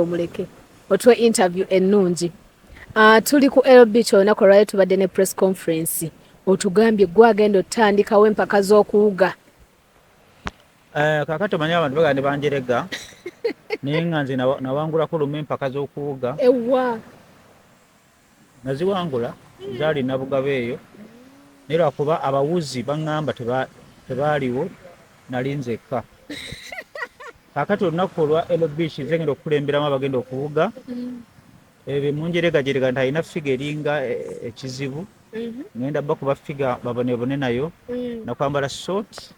omuleke otwe interview ennungi. Tuli ku LB olunaku olwali tubadde ne press conference. Otugambye gwagenda otandikawo empaka z'okuwuga. Kakati omanyi abantu bagenda banjerega naye nga nze nawangulako lumu empaka z'okuwuga. Ewa Naziwangula zaali nabugabo eyo naye lwakuba abawuzi baŋŋamba tebaaliwo nali nzekka. Kakati olunaku olwa LB nze ngenda okukulemberamu abagenda okuwuga. Ebyo munjeregajerega nti alina figa eringa ekizibu. Ngenda bakuba figa babonebone nayo. Nakwambala short,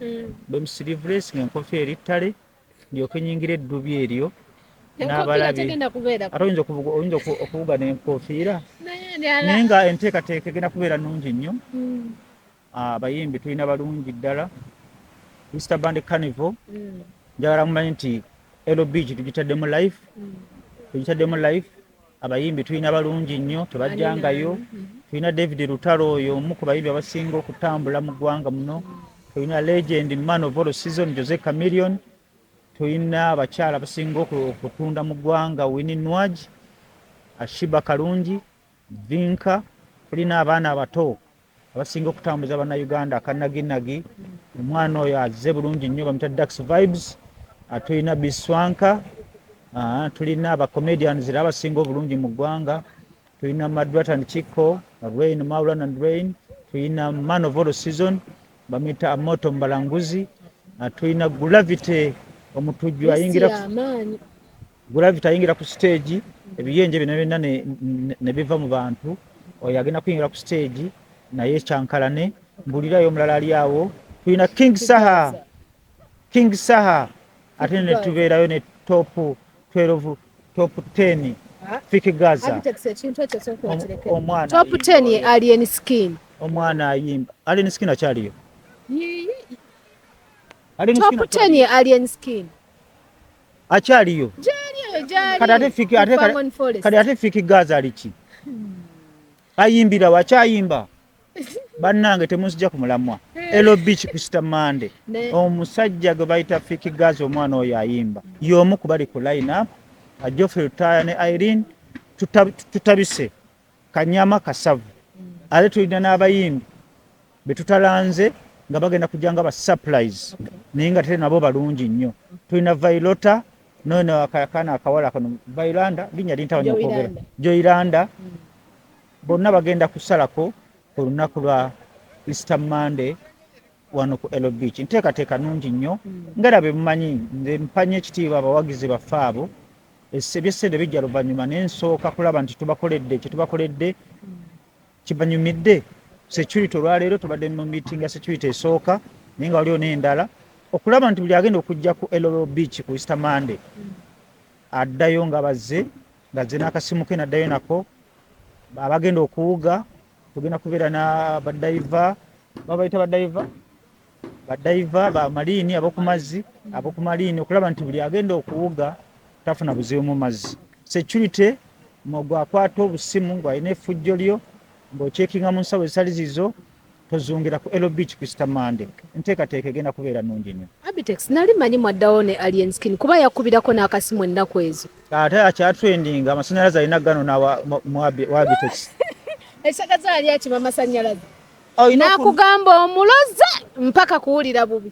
bem sleeveless ng'enkofiira erittale ndyoke nyingire eddubi eryo. N'abalabi ate oyinza okuwuga n'enkofiira naye nga enteekateeka egenda kubeera nnungi nnyo. Abayimbi tulina balungi ddala. Easter Band Carnival njagala mumanyi nti LB tugitaddemu live. Abayimbi tulina balungi nnyo tebajjangayo. Tulina David Lutalo oyo omu ku bayimbi abasinga okutambula mu ggwanga muno. Tulina legend man of all season Jose Chameleon. Tulina abakyala abasinga okutunda mu ggwanga Winnie Nwaj, Ashiba Kalungi, Vinka. Tulina abaana abato abasinga okutambuza bannayuganda akanaginagi. Omwana oyo azze bulungi nnyo bamuyita Dax Vibes. Tulina Biswanka. Tulina abacomedians abasinga obulungi mu ggwanga. Tulina Madrat and Chico, Rain, Maulan and Rain. Tulina man of all season bamuyita Amoto Mbalanguzi. Tulina Gravity omutujju ayingira ku stage. Ebiyenje bino byonna ne biva mu bantu. Oyo agenda kuyingira ku stage naye kyankalane mbulirayo omulala ali awo. Tulina King Saha ate ne tubeerayo ne top 12 top 10 Fiki Gaza. Abetex ekintu ekyo sokuwatireke. Top 10 ye Alien Skin. Omwana ayimba. Alien Skin akyaliyo. Top 10 ye Alien Skin. Akyaliyo. Kati ate Fiki Gaza aliki. Ayimbira wakyayimba. Bannange temunzija kumulamwa. LB Easter Monday. Omusajja gwe bayita Fiki Gaza omwana oyo ayimba. Y'omu ku bali ku line up. Geoffrey Rutaya ne Irene tutabise Kanyama Kasavu. Ale tulina n'abayimbi betutalanze nga bagenda kujanga ba surprise naye nga tere nabo balungi nnyo. Tulina Vailota nono akakana akawala kano Vailanda linya lintawo nyokogera Joiranda. Bonna bagenda kusalako ku lunaku lwa Easter Monday wano ku LB. Nteekateeka nnungi nnyo ngalabe mumanyi nze mpanye ekitiibwa abawagizi bafaabo. Ebyessente bijja luvannyuma n'ensooka kulaba nti tubakoledde kibanyumidde. Security olwaleero tubadde mu meeting ya security esooka naye nga waliwo n'endala okulaba nti buli agenda okujja ku LB ku Easter Monday addayo nga bazze n'akasimu ke n'addayo nako. Abagenda okuwuga tugenda kubeera n'abadayiva babayita badayiva bamaliini ab'okumaliini okulaba nti buli agenda okuwuga tafuna buzibu mu mazzi. Security mwagwakwata obusimu ng'alina effujjo lyo ng'okyekinga mu nsawo ezitali zizo tozungira ku LB ku Easter Monday. Enteekateeka egenda kubeera nnungi nnyo. Abetex nali manyi mwaddawo ne Alien Skin kuba yakubirako n'akasimu ennaku ezo. Ate akyatrendinga amasannyalaze alina Gano wa Abetex. Esagaza ali akima amasannyalaze. Nakugamba omuloza mpaka kuwulira bubi.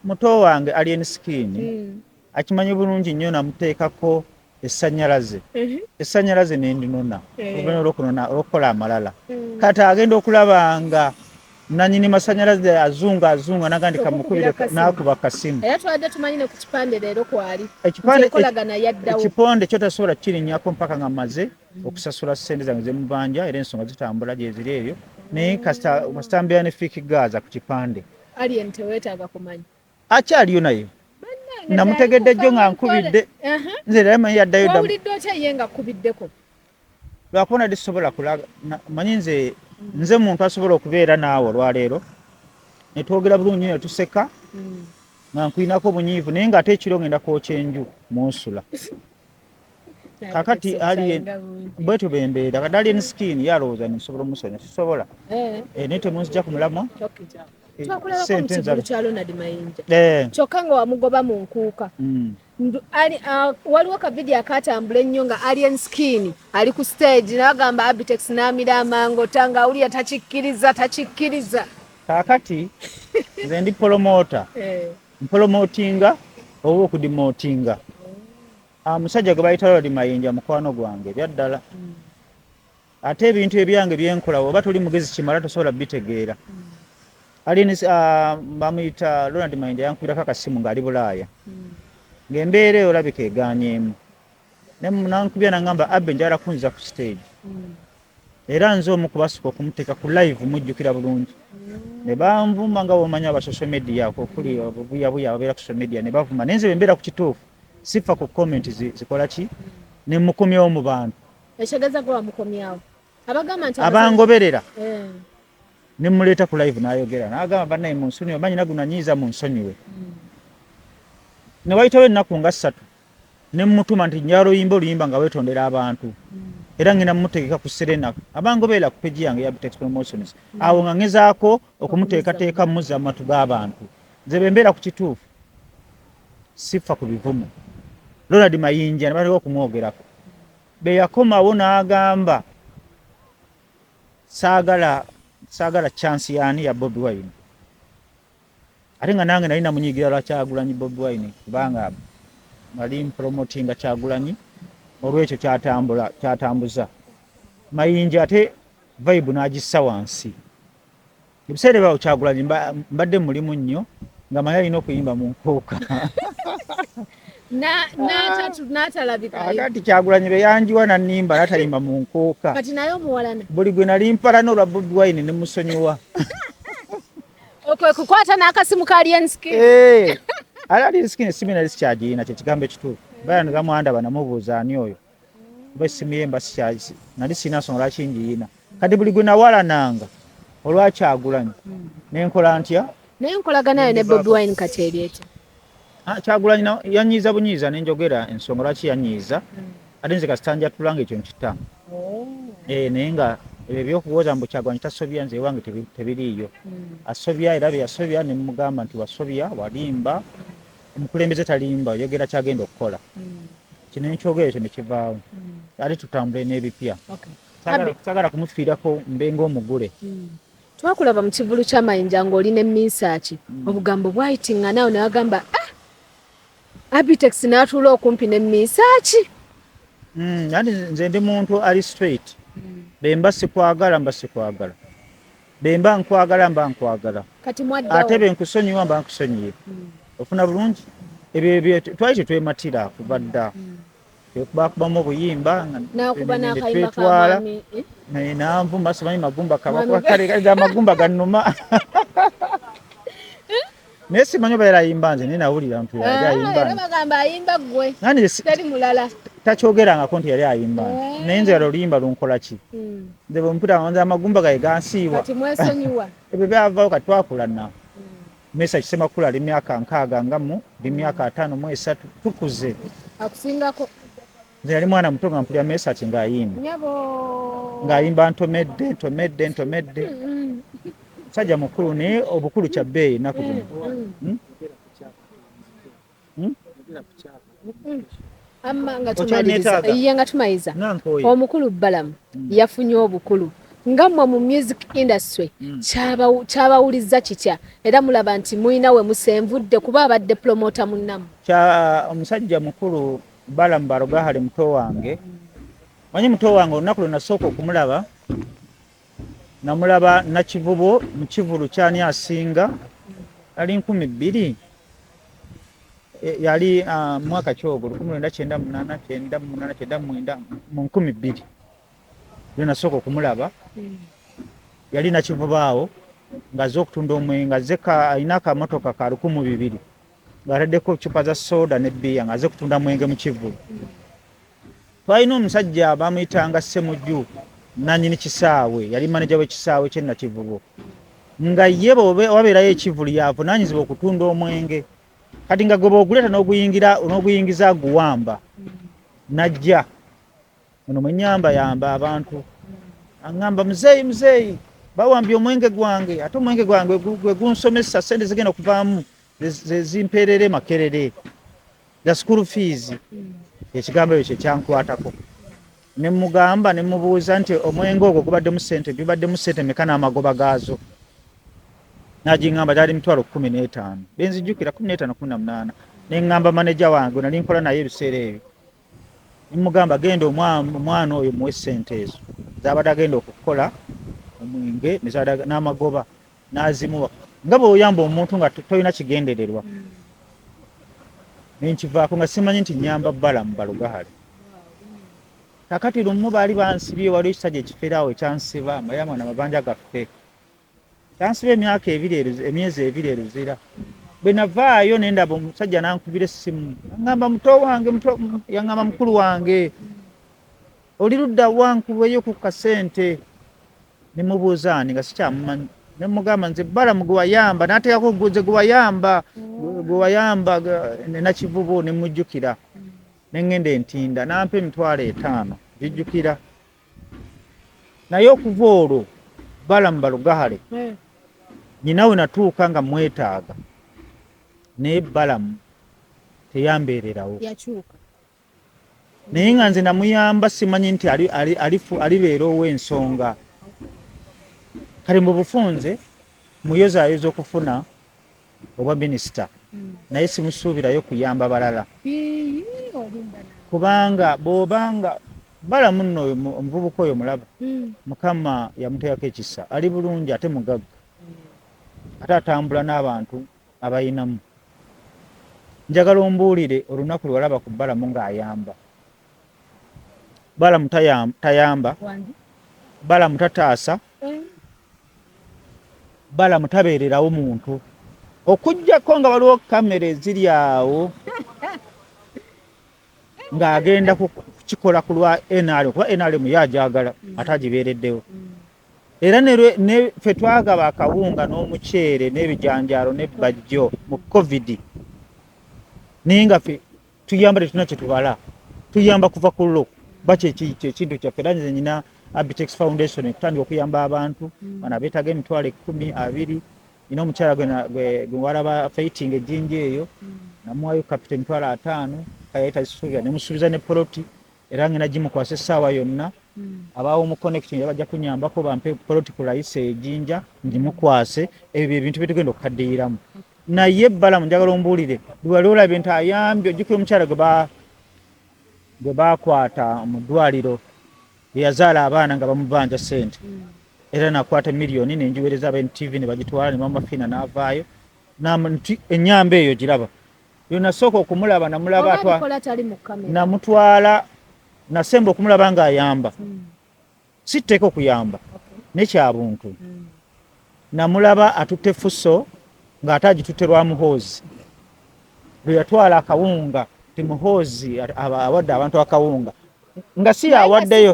Muto wange Alien Skin akimanyi bulungi nnyo namuteekako essannyalaze. Essannyalaze n'endinona olw'okukola amalala. Kati agenda okulaba nga nanyini masannyalaze azunga nagandika mukubire n'akuba kasimu. Era twadde tumanyine ku kipande leero kwali. Ekiponde kyo tasobola kirinnyako mpaka nga maze okusasula ssente zange ze mubanja era ensonga zitambula gye ziri eyo. Naye kasita musitambira ne Fiki Gaza ku kipande. Alien teweetaaga kumanya. Akyaliyo naye. Namutegedde jjo nga nkubidde. Nze era manyi yaddayo ddamu. Wawulidde otya ye nga akubiddeko? Lwakubona tesobola kulaga. Manyi nze muntu asobola okubeera naawe olwaleero. Ne twogera bulungi ne tuseka. Nga nkulinako obunyiivu naye ng'ate ekiro ngenda kwokya enju mu nsula. Kakati Alien bwetu bembeera kati Alien Skin yalowooza nsobola omusonya sisobola. Naye temunzija kumulamwa. Twakulaba ko mu kyalo Ronald Mayinja. Kyokka nga wamugoba mu nkuuka. waliwo ka video akatambula ennyo nga alien skin ali ku stage n'agamba Abetex n'amira amango tanga awulira takikkiriza kaakati nze ndi promota mpolomotinga oba okudimotinga musajja gwe bayita Lord Mayinja mukwano gwange byaddala ate ebintu ebyange byenkola oba tuli mugezi kimala tosobola bitegeera bamuyita Lord Mayinja yankubirako akasimu ng'ali Bulaaya ng'embeera eyo olabika egaanyeemu nankubya nangamba Abbe njala kunziza ku stage era nze omu kubasuka okumuteeka ku live mujjukira bulungi ne banvuma nga bw'omanyi aba social media okuli obuyabuya ababeera ku social media ne bavuma naye nze bwe mbeera ku kituufu sifa ku comment zikola ki ne mukomyawo mu bantu ekitegeeza gwe wamukomyawo abagamba nti abangoberera ne muleeta ku live n'ayogera n'agamba bannaye mu nsonyiwe omanyi nagunanyiiza mu nsonyiwe ne wayitawo ennaku nga 3 ne mmutuma nti njala oyimba oluyimba nga weetondera abantu era ngenda mmutegeka ku Serena abangoberera ku peji yange ya Abetex Promotions awo nga ngezaako okumuteekateeka muzza amatu g'abantu nze bwe mbeera ku kituufu sifa ku bivumu Lord Mayinja ne baliwo okumwogerako be yakomawo n'agamba saagala chance yaani ya Bobi Wine ate nga nange nali namunyiigira lwa Kyagulanyi Bobi Wine kubanga mali promotinga Kyagulanyi olwekyo kyatambuza Mayinja ate vibe n'agissa wansi ebiseera ebyawo Kyagulanyi mbadde mulimu nnyo nga maye alina okuyimba mu nkuuka n'atalabika kati Kyagulanyi be yanjiwa nannimba n'atayimba mu nkuuka kati naye omuwalana buli gwe nali mpalana olwa Bobi Wine ne musonyiwa okwe kukwata n'akasimu ka alien skin alien skin esimu nali sikyagirina kyekigambo ekituufu baya gamwandaba namubuuza ani oyo kuba essimu ye mba sikyazi nali sirina nsonga lwaki njiyina kati buli gwe nawalananga olwa Kyagulanyi nenkola ntya naye nkolaganayo ne Bobi Wine kati ebyekyo Kyagulanyi yanyiiza bunyiiza nenjogera ensonga lwaki yanyiiza ate nze kasitanjatulanga ekyo nkita naye nga ebyo ebyokuwooza mbu Kyagulanyi tasobya nze ewange tebiriiyo asobya era bye yasobya ne mugamba nti wasobya walimba omukulembeze talimba oyogera kyagenda okukola kino enkyogero ekyo ne kivaawo ate tutambule n'ebipya saagala kumufiirako mbenga omugule twakulaba mu kivulu kya Mayinja ng'oli ne misaaki obugambo bwayitinga naawe ne wagamba Abetex n'atuula okumpi ne misaaki yani nze ndi muntu ali straight bemba sikwagala bemba nkwagala mba nkwagala ate be nkusonyiwa mba nkusonyiye ofuna bulungi ebyo twali tetwematira kuva dda bakubamu obuyimba twetwala nanvuma simanyi magumba kabakale amagumba gannuma naye simanyi oba yali ayimba nze naye nawulira nti yali ayimba takyogerangako nti yali ayimba naye nze oluyimba lunkola ki nze bwemuputa nze amagumba gaye gansiibwa ebyo byavaawo kati twakulana Mesa kisema kula ali myaka 60 ndi myaka 53 tukuze akusingako nze yali mwana muto nga mpulira Mesa ng'ayimba ng'ayimba ntomedde sajja mukulu naye obukulu kya bbeeyi nnaku zino nga tumayiza omukulu Balamu yafunye obukulu ngammwe mu music industry kyabawuliza kitya era mulaba nti muyina we musenvudde kuba abadde promota munnamu omusajja mukulu Balamu Barogahale muto wange manyi muto wange olunaku lwe nasooka okumulaba namulaba nakivubo mu kivulu kyani asinga ali 12 yali mwaka kyogo 1998 mu 12 nasooka okumulaba yali nakivubaawo ng'azze okutunda omwenge azeka alina akamotoka ka 1200 ng'ataddeko cupa za soda ne bbiya ng'azze kutunda mwenge mu kivulu twalina omusajja bamuyitanga Ssemujju nannyini kisaawe yali maneja w'ekisaawe kye Nakivubo nga ye wabeerayo ekivulu yavunaanyizibwa okutunda omwenge kati nga gwe bw'oguleeta n'oguyingiza guwamba najja ono mwenyamba yamba abantu angamba muzeeyi bawambye omwenge gwange ate omwenge gwange gwe gunsomesa sente zigenda okuvaamu zimpeerere makerere the school fees ekigambo ekyo kyankwatako ne mugamba ne mubuuza nti omwenge ogwo gubaddemu ssente bibaddemu ssente meka n'amagoba gaazo n'agingamba gyali mitwalo 15 benzijjukira 15-18 ne ngamba maneja wange nali nkola naye ebiseera ebyo ne mugamba genda omwana oyo muwe ssente ezo zabadde agenda okukola omwenge n'amagoba n'azimuwa nga bw'oyamba omuntu nga tolina kigendererwa nenkivaako nga simanyi nti nyamba Balamu balugahale kakati lumu baali bansibye waliwo ekisajja ekifeerawo ekyansiba amayamwana amabanja gaffe kyansiba emyezi 2 eruzira bwe navaayo ne ndaba omusajja nankubira essimu ngamba muto wange yangamba mukulu wange oli ludda wankubeyo ku kasente ne mubuuzaani nga sikyamumanyi ne mugamba nze Balamu gwe wayamba n'ateekako guze gwe wayamba nakivubo ne mujjukira ne ngenda entinda nampa emitwalo 5 jijjukira naye okuva olwo Balamu balugahale nyinawe natuuka nga mwetaaga naye Balamu teyambeererawo naye nga nze namuyamba simanyi nti alibeera ow'ensonga kale mu bufunze muyozaayoza okufuna obwa minisita naye simusuubirayo kuyamba balala kubanga bw'obanga Balamu nno omuvubuka oyo mulaba Mukama yamuteekako ekisa ali bulungi ate mugagga ate atambula n'abantu abayinamu njagala ombuulire olunaku lwalaba ku Balamu ng'ayamba Balamu tayamba Balamu tataasa Balamu tabeererawo muntu okujjako nga waliwo kamera eziri awo ng'agenda kukikola ku lwa NRM kuba NRM yajagala ate agibeereddewo era ne ffe twagaba akawunga n'omuceere n'ebijanjaalo n'ebbajjo mu COVID naye nga ffe tuyamba tetulina kye tubala tuyamba kuva ku lo bakyo ekintu kyaffe era nze nyina Abetex Foundation ekutandika okuyamba abantu bana beetaga emitwalo 10, 20 nina omukyala gwe walaba fighting ejjinja eyo namuwayo kapita emitwalo 5 kayayita zisuubira ne musuubiza ne poloti era ngena gimukwasa essaawa yonna abaawo mu connection yabajja kunyambako bampe poloti ku layisi ejjinja ngimukwase ebyo ebintu byetugenda okukaddiiramu naye Balamu njagala ombuulire lwali olabye nti ayambye ojjukira omukyala gwe baakwata mu ddwaliro yazaala abaana nga bamubanja ssente era nakwata miliyoni nenjiwereza aba NTV ne bagitwala ne bamafiina n'avaayo ennyamba eyo giraba yo nasooka okumulaba namulaba namutwala nasemba okumulaba ng'ayamba sitteeka okuyamba nekyabuntu namulaba atutte fuso ng'ate agitutte lwa muhoozi lwe yatwala akawunga ti muhoozi awadde abantu akawunga nga si yawaddeyo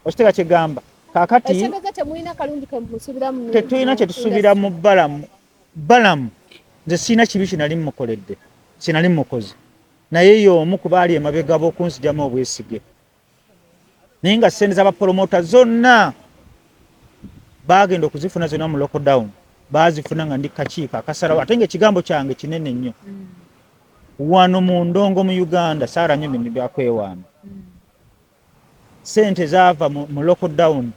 okiteeka kyegamba kakati tetulina kyetusuubira mu Balamu nze siina kibi kinali mukoledde sinali mukozi naye y'omu ku baali emabega b'okunzijamu obwesige naye nga ssente z'abapromota zonna baagenda okuzifuna zonna mu lockdown baazifuna nga ndi kakiiko akasalawo ate ng'ekigambo kyange kinene nnyo wano mu ndongo mu Uganda saaranyo bintu byakwewaana ssente zaava mu lockdown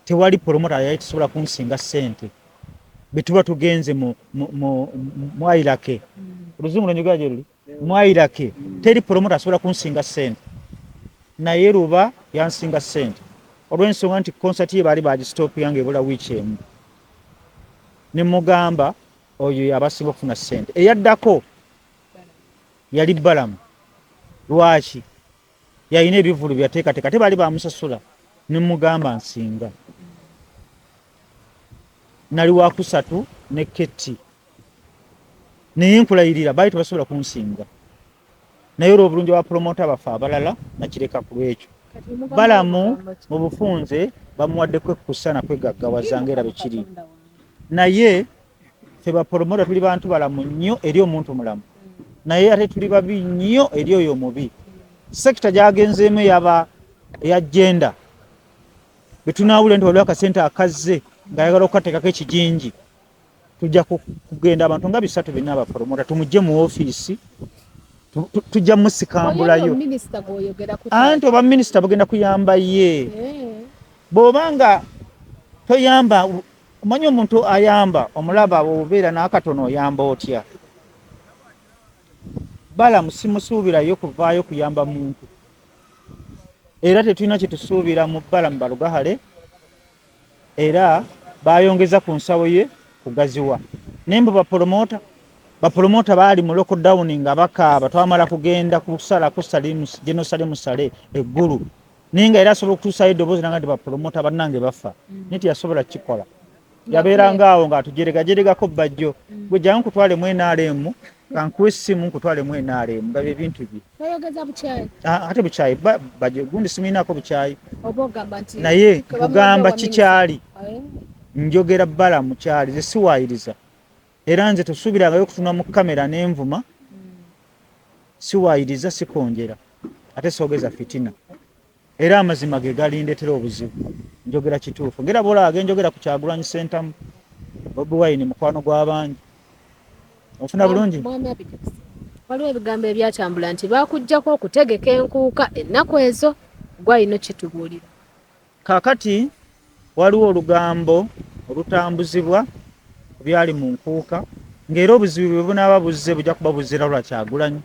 tewali promota yali tusobola kunsinga ssente betuba tugenze mu airake oluzungu lwenjogera gye luli mu airake teri promota asobola kunsinga ssente naye luba yansinga ssente olw'ensonga nti konsati ye baali bagistopinga ebula wiiki emu ne mugamba oyo yabasinga okufuna ssente eyaddako yali Balamu lwaki yalina ebivulu byateekateeka te baali bamusasula ne mugamba nsinga nali wa 3 ne Keti naye nkulayirira baali tebasobola kunsinga naye olw'obulungi bwa promota baffe abalala nakireka ku lwekyo Balamu mu bufunze bamuwadde kwekkusa kwegaggawaza ng'era bwe kiri naye ffe bapromota tuli bantu balamu nnyo eri omuntu mulamu naye ate tuli babi nnyo eri oyo omubi sekita gyagenzeemu eya genda bwe tunaawulira nti waliwo akasente akazze ng'ayagala okukateekako ekijinji tujja kugenda abantu nga 3 bina abapromota tumujje mu ofiisi tujja musikambulayo anti oba minisita bagenda kuyamba ye bw'obanga toyamba omanyi omuntu ayamba omulaba obubeera n'akatono oyamba otya Balamu simusuubirayo kuvaayo kuyamba muntu era tetulina kye tusuubira mu Balamu Balugahale era bayongeza ku nsawo ye kugaziwa nembo bapromota baali mu lockdown nga bakaaba twamala kugenda kusala genosale musale eggulu ninga era asobola okutuusayo eddoboozi nanga ndi bapromota bannange bafa niti yasobola kikola yabeeranga awo ng'atujeregako bajjo gwe jangu nkutwale mu NRM kankuwa essimu nkutwale mu NRM nga byebintu bye ate bukyayi bajjo gundi simulinako bukyayi naye kugamba kikyali njogera Balamu kyali ze siwaayiriza era nze tusuubirangayo okutunula mu kamera n'envuma siwaayiriza sikonjera ate soogeza fitina era amazima ge galindeetera obuzibu njogera kituufu ngera bolage njogera ku Kyagulanyi Sentamu Bobi Wine mukwano gw'abangi ofuna bulungi waliwo ebigambo ebyatambula nti bakujjako okutegeka enkuuka ennaku ezo gwalina kitubuulira kaakati waliwo olugambo olutambuzibwa byali mu nkuuka ng'era obuzibu bwe bunaaba buzze bujja kuba buzira lwa Kyagulanyi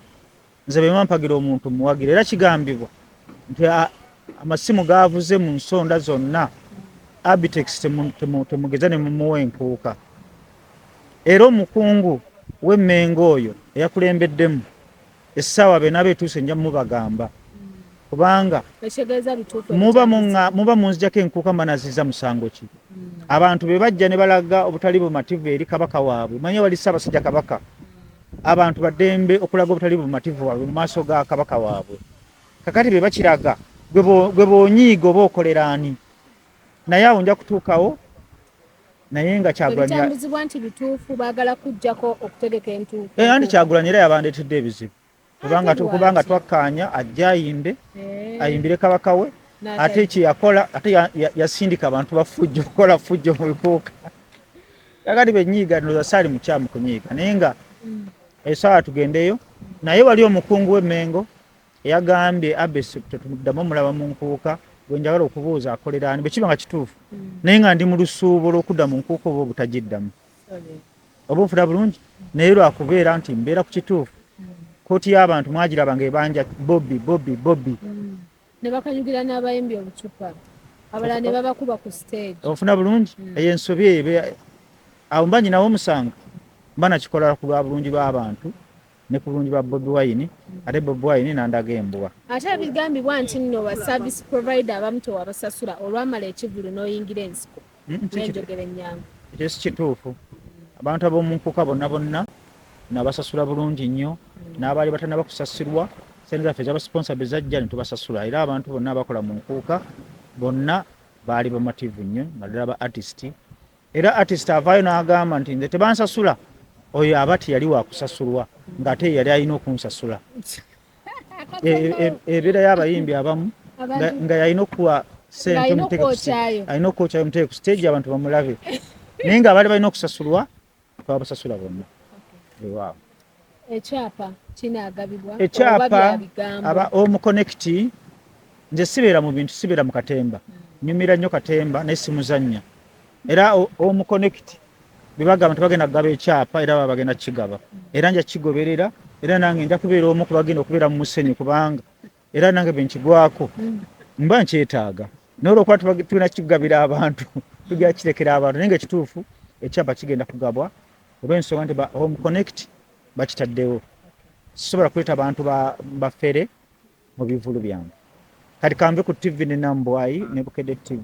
nze bwe mpagira omuntu muwagira era kigambibwa nti amasimu gaavuze mu nsonda zonna Abetex temugeza ne mumuwa enkuuka era omukungu w'emmengo oyo eyakulembeddemu essaawa be nabo etuuse nja mubagamba kubanga muba munzijako enkuuka manaziza musango ki abantu be bajja ne balaga obutali bumativu eri kabaka waabwe manye wali Ssaabasajja kabaka abantu baddembe okulaga obutali bumativu waabwe mu maaso ga kabaka waabwe kakati be bakiraga gwe bonyiiga oba okolera ani naye awo nja kutuukawo naye nga Kyagulanyitambuzibwa nti bituufu baagala kujjako okutegeka entuufu anti Kyagulanyi era yabandeetedde ebizibu kubanga twakkaanya ajja ayimbire kabaka we ate kyeyakola ate yasindika abantu bafujjo okukola fujjo mu bikuuka kakati benyiiga ndowooza saali mukyamu kunyiiga naye nga essaawa tugendeyo naye wali omukungu w'emmengo eyagambye Abetex tetumuddamu omulaba mu nkuuka gwe njagala okubuuza akolera ani bwe kiba nga kituufu naye nga ndi mu lusuubo lw'okudda mu nkuuka oba obutagiddamu oba ofuna bulungi naye lwakubeera nti mbeera ku kituufu kooti y'abantu mwagiraba ng'ebanja Bobbi ne bakanyugira n'abayimbi obucupa abalala ne babakuba ku stage ofuna bulungi eyo ensobi eyo awo mba nyinawo omusango mba nakikola ku lwa bulungi bw'abantu ne ku bulungi bwa Bobi Wine ate Bobi Wine nandaga embwa ate bigambibwa nti nno ba service provider abamu tewabasasula olwamala ekivulu n'oyingira ensiko n'enjogera ennyangu ekyo si kituufu abantu ab'omu nkuuka bonna nabasasula bulungi nnyo n'abaali batannaba kusasirwa sente zaffe ez'abasponsa be zajja ne tubasasula era abantu bonna abakola mu nkuuka bonna baali bamativu nnyo naddala ba artist era artist avaayo n'agamba nti nze tebansasula oyo aba teyali wakusasulwa ng'ate yali alina okunsasula ebeera y'abayimbi abamu nga yalina okuwa sente alina okwokyayo muteeke ku stage abantu bamulabe naye nga abaali balina okusasulwa twabasasula bonna ewaawo ekyapa kinaagabibwa ekyapa aba omuconnecti nze sibeera mu bintu sibeera mu katemba nyumira nnyo katemba naye simuzannya era omuconnecti bibagamba tebagenda kugaba ekyapa era baba bagenda kigaba era nja kigoberera era nange nja kubeera omu ku bagenda okubeera mu musenyu kubanga era nange benkigwako mba nkyetaaga naye olwokuba tulina kigabira abantu tugenda kirekera abantu naye nga ekituufu ekyapa kigenda kugabwa olw'ensonga nti omuconnecti bakitaddewo sisobola kuleeta abantu bafere mu bivulu byange kati kambe ku TV ne Nambwayi ne Bukedde TV